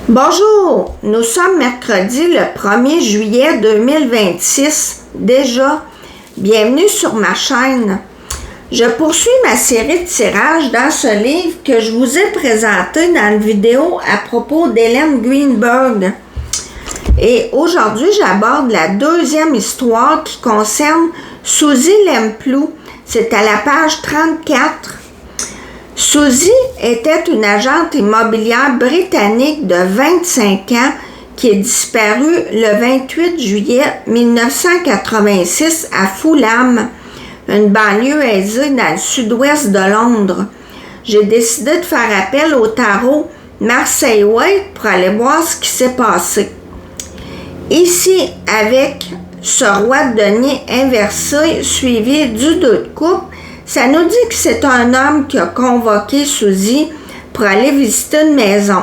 Bonjour, nous sommes mercredi le 1er juillet 2026. Déjà, bienvenue sur ma chaîne. Je poursuis ma série de tirages dans ce livre que je vous ai présenté dans une vidéo à propos d'Ellen Greenberg. Et aujourd'hui, j'aborde la deuxième histoire qui concerne Suzy Lemplou. C'est à la page 34. Suzy était une agente immobilière britannique de 25 ans qui est disparue le 28 juillet 1986 à Fulham, une banlieue aisée dans le sud-ouest de Londres. J'ai décidé de faire appel au tarot Marseille-Waite pour aller voir ce qui s'est passé. Ici, avec ce roi de denier inversé suivi du 2 de coupe, ça nous dit que c'est un homme qui a convoqué Suzy pour aller visiter une maison.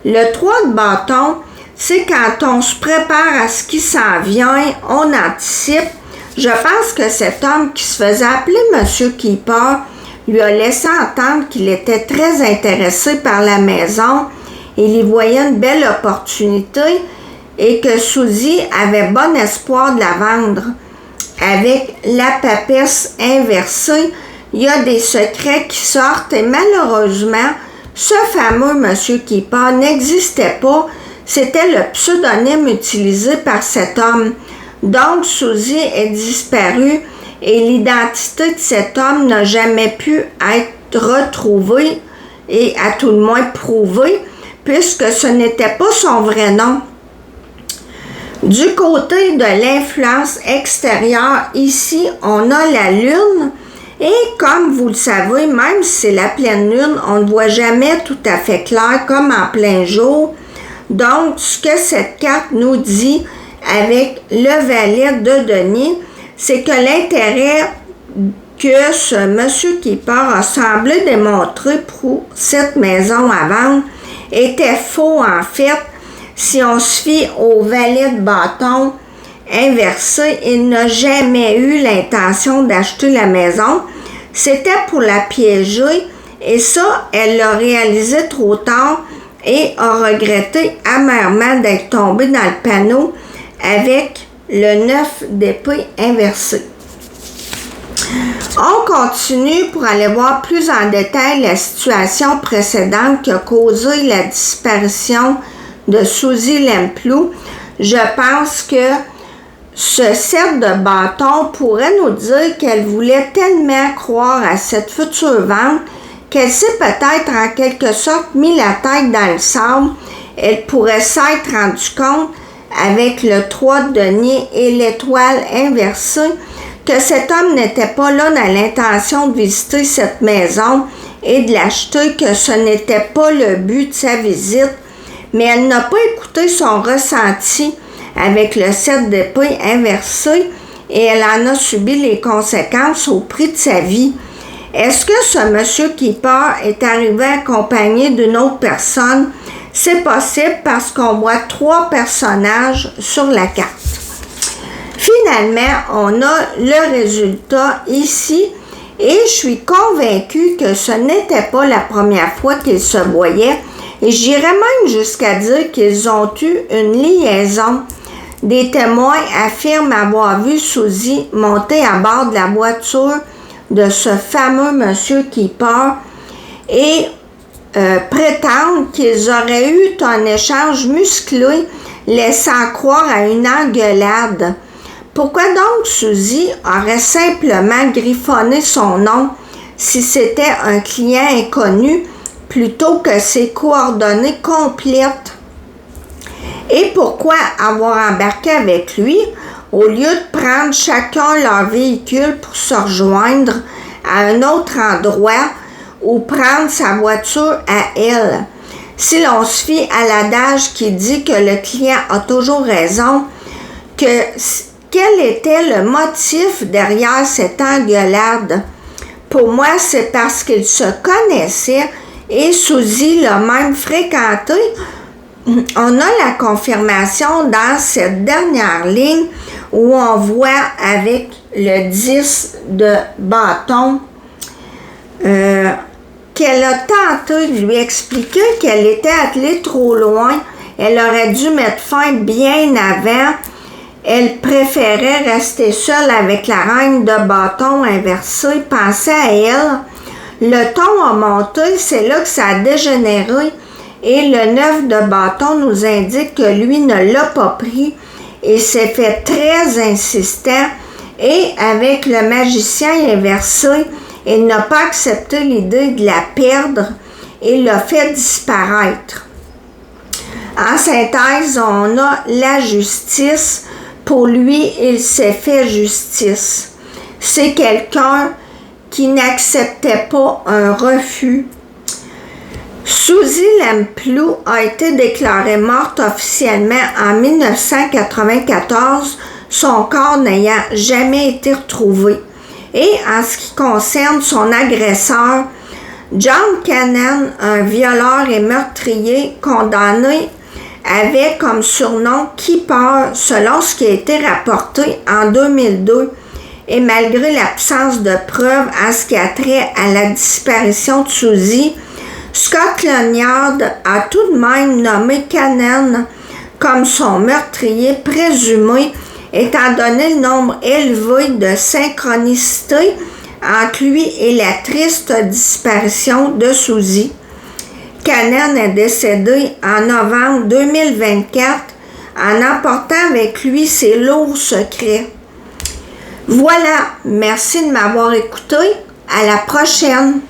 Le 3 de bâton, c'est quand on se prépare à ce qui s'en vient, on anticipe. Je pense que cet homme qui se faisait appeler Monsieur Keeper lui a laissé entendre qu'il était très intéressé par la maison. Il y voyait une belle opportunité et que Suzy avait bon espoir de la vendre. Avec la papesse inversée, il y a des secrets qui sortent et malheureusement, ce fameux Monsieur Keeper n'existait pas. C'était le pseudonyme utilisé par cet homme. Donc, Suzy est disparue et l'identité de cet homme n'a jamais pu être retrouvée et à tout le moins prouvée puisque ce n'était pas son vrai nom. Du côté de l'influence extérieure, ici, on a la lune et comme vous le savez, même si c'est la pleine lune, on ne voit jamais tout à fait clair comme en plein jour. Donc, ce que cette carte nous dit avec le valet de denier, c'est que l'intérêt que ce Monsieur Keeper a semblé démontrer pour cette maison à vendre était faux en fait. Si on se fie au valet de bâton inversé, il n'a jamais eu l'intention d'acheter la maison. C'était pour la piéger et ça, elle l'a réalisé trop tard et a regretté amèrement d'être tombée dans le panneau avec le 9 d'épée inversé. On continue pour aller voir plus en détail la situation précédente qui a causé la disparition de Suzy Lemplou. Je pense que ce set de bâtons pourrait nous dire qu'elle voulait tellement croire à cette future vente qu'elle s'est peut-être en quelque sorte mis la tête dans le sable. Elle pourrait s'être rendue compte avec le 3 de denier et l'étoile inversée que cet homme n'était pas là dans l'intention de visiter cette maison et de l'acheter, que ce n'était pas le but de sa visite. Mais elle n'a pas écouté son ressenti avec le 7 d'épée inversé et elle en a subi les conséquences au prix de sa vie. Est-ce que ce Monsieur Keeper est arrivé accompagné d'une autre personne? C'est possible parce qu'on voit 3 personnages sur la carte. Finalement, on a le résultat ici et je suis convaincue que ce n'était pas la première fois qu'ils se voyaient. Et j'irais même jusqu'à dire qu'ils ont eu une liaison. Des témoins affirment avoir vu Suzy monter à bord de la voiture de ce fameux Monsieur Keeper et prétendent qu'ils auraient eu un échange musclé laissant croire à une engueulade. Pourquoi donc Suzy aurait simplement griffonné son nom si c'était un client inconnu plutôt que ses coordonnées complètes? Et pourquoi avoir embarqué avec lui au lieu de prendre chacun leur véhicule pour se rejoindre à un autre endroit ou prendre sa voiture à elle? Si l'on se fie à l'adage qui dit que le client a toujours raison, quel était le motif derrière cette engueulade? Pour moi, c'est parce qu'ils se connaissaient et Suzy l'a même fréquenté. On a la confirmation dans cette dernière ligne où on voit avec le 10 de bâton qu'elle a tenté de lui expliquer qu'elle était allée trop loin Elle aurait dû mettre fin bien avant. Elle préférait rester seule avec la reine de bâton inversée. Pensez à elle. Le ton a monté, c'est là que ça a dégénéré. Et le 9 de bâton nous indique que lui ne l'a pas pris et s'est fait très insistant. Et avec le magicien inversé, il n'a pas accepté l'idée de la perdre et l'a fait disparaître. En synthèse, on a la justice. Pour lui, il s'est fait justice. C'est quelqu'un qui n'acceptait pas un refus. Suzy Lemplou a été déclarée morte officiellement en 1994, son corps n'ayant jamais été retrouvé. Et en ce qui concerne son agresseur, John Cannon, un violeur et meurtrier condamné, avait comme surnom Keeper, selon ce qui a été rapporté en 2002. Et malgré l'absence de preuves en ce qui a trait à la disparition de Suzy, Scotland Yard a tout de même nommé Cannon comme son meurtrier présumé, étant donné le nombre élevé de synchronicité entre lui et la triste disparition de Suzy. Cannon est décédé en novembre 2024 en emportant avec lui ses lourds secrets. Voilà, merci de m'avoir écouté. À la prochaine!